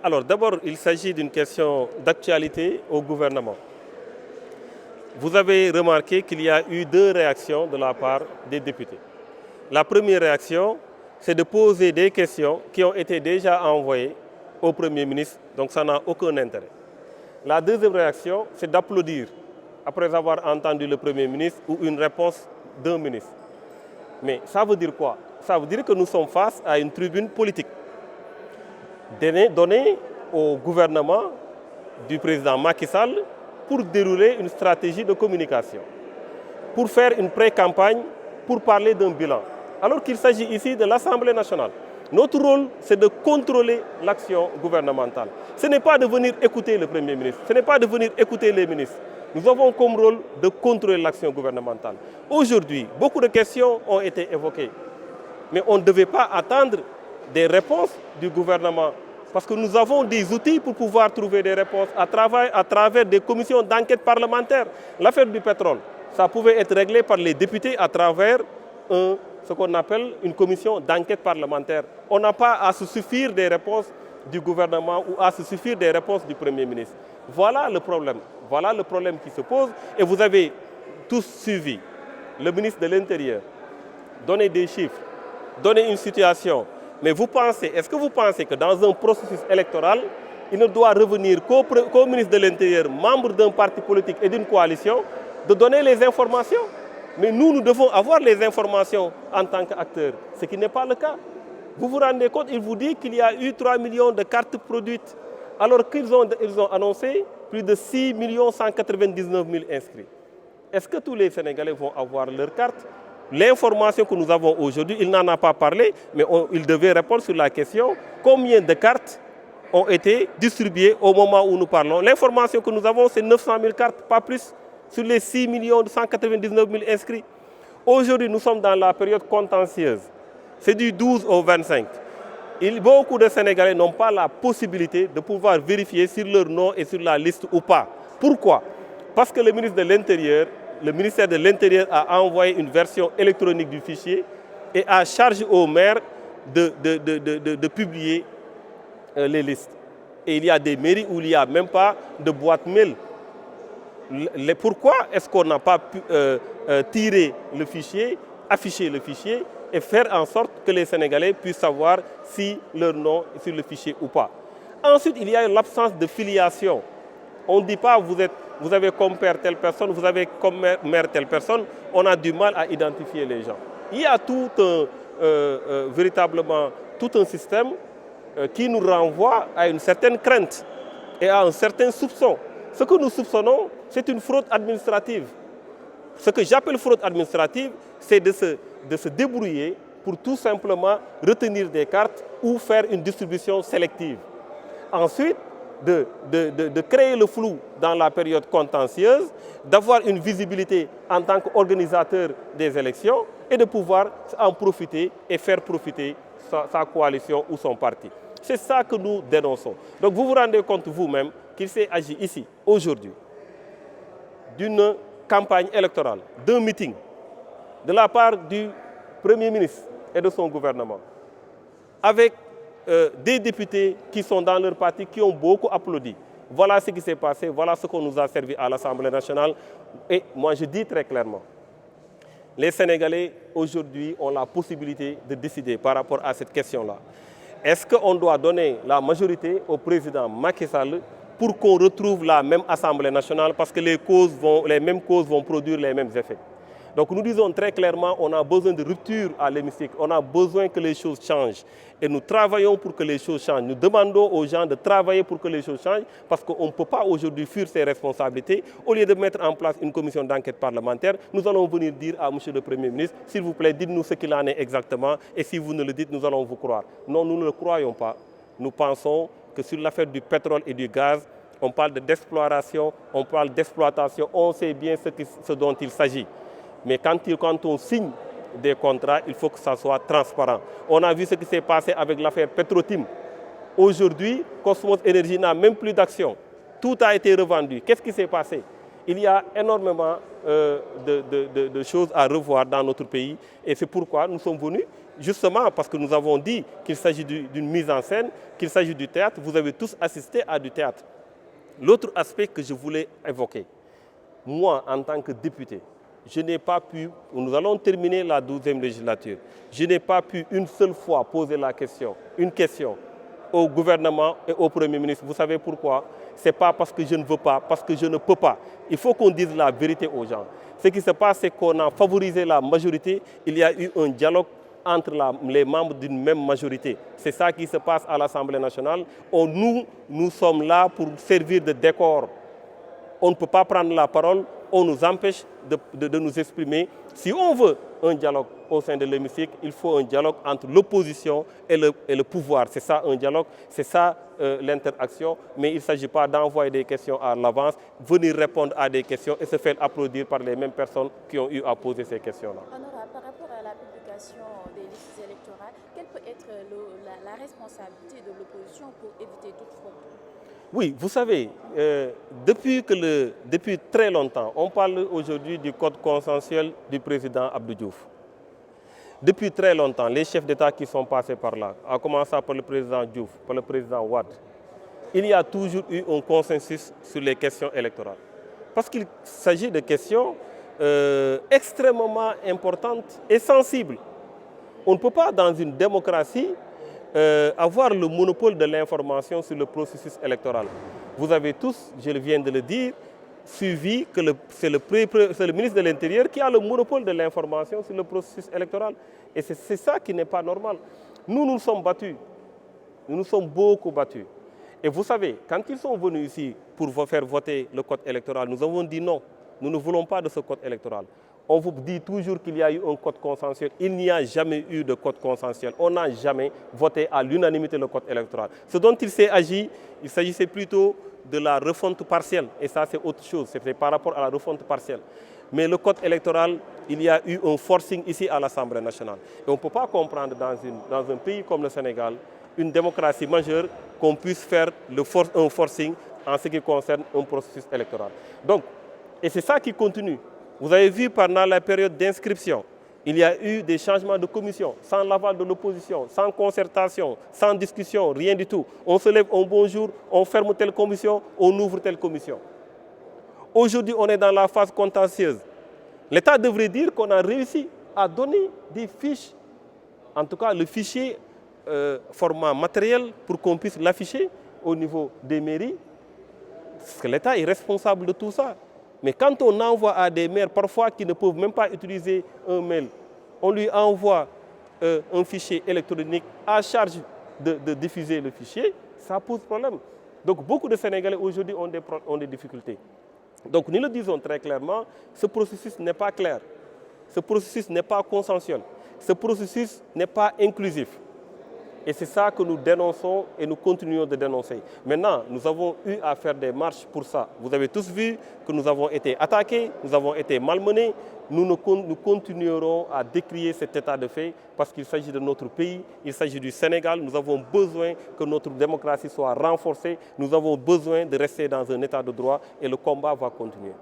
Alors d'abord, il s'agit d'une question d'actualité au gouvernement. Vous avez remarqué qu'il y a eu deux réactions de la part des députés. La première réaction, c'est de poser des questions qui ont été déjà envoyées au Premier ministre, donc ça n'a aucun intérêt. La deuxième réaction, c'est d'applaudir après avoir entendu le Premier ministre ou une réponse d'un ministre. Mais ça veut dire quoi? Ça veut dire que nous sommes face à une tribune politique donnée au gouvernement du président Macky Sall pour dérouler une stratégie de communication, pour faire une pré-campagne, pour parler d'un bilan. Alors qu'il s'agit ici de l'Assemblée nationale. Notre rôle, c'est de contrôler l'action gouvernementale. Ce n'est pas de venir écouter le Premier ministre, ce n'est pas de venir écouter les ministres. Nous avons comme rôle de contrôler l'action gouvernementale. Aujourd'hui, beaucoup de questions ont été évoquées, mais on ne devait pas attendre des réponses du gouvernement parce que nous avons des outils pour pouvoir trouver des réponses à travers des commissions d'enquête parlementaire. L'affaire du pétrole, ça pouvait être réglé par les députés à travers ce qu'on appelle une commission d'enquête parlementaire. On n'a pas à se suffire des réponses du gouvernement ou à se suffire des réponses du Premier ministre. Voilà le problème. Voilà le problème qui se pose et vous avez tous suivi le ministre de l'Intérieur donner des chiffres, donner une situation. Mais est-ce que vous pensez que dans un processus électoral, il ne doit revenir qu'au ministre de l'Intérieur, membre d'un parti politique et d'une coalition, de donner les informations? Mais nous devons avoir les informations en tant qu'acteurs, ce qui n'est pas le cas. Vous vous rendez compte, il vous dit qu'il y a eu 3 millions de cartes produites, alors qu'ils ont annoncé plus de 6 199 000 inscrits. Est-ce que tous les Sénégalais vont avoir leur carte? L'information que nous avons aujourd'hui, il n'en a pas parlé, mais il devait répondre sur la question combien de cartes ont été distribuées au moment où nous parlons. L'information que nous avons, c'est 900 000 cartes, pas plus, sur les 6 199 000 inscrits. Aujourd'hui, nous sommes dans la période contentieuse. C'est du 12 au 25. Beaucoup de Sénégalais n'ont pas la possibilité de pouvoir vérifier sur leur nom et sur la liste ou pas. Pourquoi? Parce que le ministère de l'Intérieur a envoyé une version électronique du fichier et a chargé aux maires de publier les listes. Et il y a des mairies où il n'y a même pas de boîte mail. Pourquoi est-ce qu'on n'a pas pu tirer le fichier, afficher le fichier et faire en sorte que les Sénégalais puissent savoir si leur nom est sur le fichier ou pas? Ensuite, il y a l'absence de filiation. On ne dit pas vous avez comme père telle personne, vous avez comme mère telle personne. On a du mal à identifier les gens. Il y a véritablement tout un système qui nous renvoie à une certaine crainte et à un certain soupçon. Ce que nous soupçonnons, c'est une fraude administrative. Ce que j'appelle fraude administrative, c'est de se débrouiller pour tout simplement retenir des cartes ou faire une distribution sélective. Ensuite, de créer le flou dans la période contentieuse, d'avoir une visibilité en tant qu'organisateur des élections et de pouvoir en profiter et faire profiter sa coalition ou son parti. C'est ça que nous dénonçons. Donc vous vous rendez compte vous-même qu'il s'est agi ici, aujourd'hui, d'une campagne électorale, d'un meeting, de la part du Premier ministre et de son gouvernement, avec des députés qui sont dans leur parti, qui ont beaucoup applaudi. Voilà ce qui s'est passé, voilà ce qu'on nous a servi à l'Assemblée nationale. Et moi je dis très clairement, les Sénégalais aujourd'hui ont la possibilité de décider par rapport à cette question-là. Est-ce qu'on doit donner la majorité au président Macky Sall pour qu'on retrouve la même Assemblée nationale parce que les mêmes causes vont produire les mêmes effets? Donc nous disons très clairement, on a besoin de rupture à l'hémicycle, on a besoin que les choses changent. Et nous travaillons pour que les choses changent. Nous demandons aux gens de travailler pour que les choses changent parce qu'on ne peut pas aujourd'hui fuir ses responsabilités. Au lieu de mettre en place une commission d'enquête parlementaire, nous allons venir dire à M. le Premier ministre, s'il vous plaît, dites-nous ce qu'il en est exactement et si vous ne le dites, nous allons vous croire. Non, nous ne le croyons pas. Nous pensons que sur l'affaire du pétrole et du gaz, on parle d'exploration, on parle d'exploitation, on sait bien ce dont il s'agit. Mais quand on signe des contrats, il faut que ça soit transparent. On a vu ce qui s'est passé avec l'affaire Petrotim. Aujourd'hui, Cosmos Energy n'a même plus d'action. Tout a été revendu. Qu'est-ce qui s'est passé? Il y a énormément de choses à revoir dans notre pays et c'est pourquoi nous sommes venus justement parce que nous avons dit qu'il s'agit d'une mise en scène, qu'il s'agit du théâtre, vous avez tous assisté à du théâtre. L'autre aspect que je voulais évoquer, moi en tant que député, je n'ai pas pu, nous allons terminer la 12e législature, je n'ai pas pu une seule fois poser une question au gouvernement et au Premier ministre. Vous savez pourquoi? Ce n'est pas parce que je ne veux pas, parce que je ne peux pas. Il faut qu'on dise la vérité aux gens. Ce qui se passe, c'est qu'on a favorisé la majorité, il y a eu un dialogue entre les membres d'une même majorité. C'est ça qui se passe à l'Assemblée nationale. Nous sommes là pour servir de décor. On ne peut pas prendre la parole, on nous empêche de nous exprimer. Si on veut un dialogue au sein de l'hémicycle, il faut un dialogue entre l'opposition et le pouvoir. C'est ça un dialogue, c'est ça l'interaction. Mais il ne s'agit pas d'envoyer des questions à l'avance, venir répondre à des questions et se faire applaudir par les mêmes personnes qui ont eu à poser ces questions-là. Honorable, par rapport à la publication des listes électorales, quelle peut être la responsabilité de l'opposition pour éviter toute fraude? Oui, vous savez, depuis très longtemps, on parle aujourd'hui du code consensuel du président Abdou Diouf. Depuis très longtemps, les chefs d'État qui sont passés par là, à commencer par le président Diouf, par le président Wade, il y a toujours eu un consensus sur les questions électorales. Parce qu'il s'agit de questions extrêmement importantes et sensibles. On ne peut pas, dans une démocratie, avoir le monopole de l'information sur le processus électoral. Vous avez tous, je viens de le dire, suivi que c'est le ministre de l'Intérieur qui a le monopole de l'information sur le processus électoral. Et c'est ça qui n'est pas normal. Nous nous sommes battus. Nous nous sommes beaucoup battus. Et vous savez, quand ils sont venus ici pour faire voter le code électoral, nous avons dit non. Nous ne voulons pas de ce code électoral. On vous dit toujours qu'il y a eu un code consensuel. Il n'y a jamais eu de code consensuel. On n'a jamais voté à l'unanimité le code électoral. Ce dont il s'agissait plutôt de la refonte partielle. Et ça, c'est autre chose. C'est par rapport à la refonte partielle. Mais le code électoral, il y a eu un forcing ici à l'Assemblée nationale. Et on ne peut pas comprendre dans un pays comme le Sénégal, une démocratie majeure, qu'on puisse faire un forcing en ce qui concerne un processus électoral. Donc, et c'est ça qui continue. Vous avez vu pendant la période d'inscription, il y a eu des changements de commission, sans l'aval de l'opposition, sans concertation, sans discussion, rien du tout. On se lève un bon jour, on ferme telle commission, on ouvre telle commission. Aujourd'hui, on est dans la phase contentieuse. L'État devrait dire qu'on a réussi à donner des fiches, en tout cas le fichier format matériel pour qu'on puisse l'afficher au niveau des mairies. Parce que l'État est responsable de tout ça. Mais quand on envoie à des maires parfois qui ne peuvent même pas utiliser un mail, on lui envoie un fichier électronique à charge de diffuser le fichier, ça pose problème. Donc beaucoup de Sénégalais aujourd'hui ont des difficultés. Donc nous le disons très clairement, ce processus n'est pas clair, ce processus n'est pas consensuel, ce processus n'est pas inclusif. Et c'est ça que nous dénonçons et nous continuons de dénoncer. Maintenant, nous avons eu à faire des marches pour ça. Vous avez tous vu que nous avons été attaqués, nous avons été malmenés. Nous continuerons à décrier cet état de fait parce qu'il s'agit de notre pays, il s'agit du Sénégal. Nous avons besoin que notre démocratie soit renforcée. Nous avons besoin de rester dans un état de droit et le combat va continuer.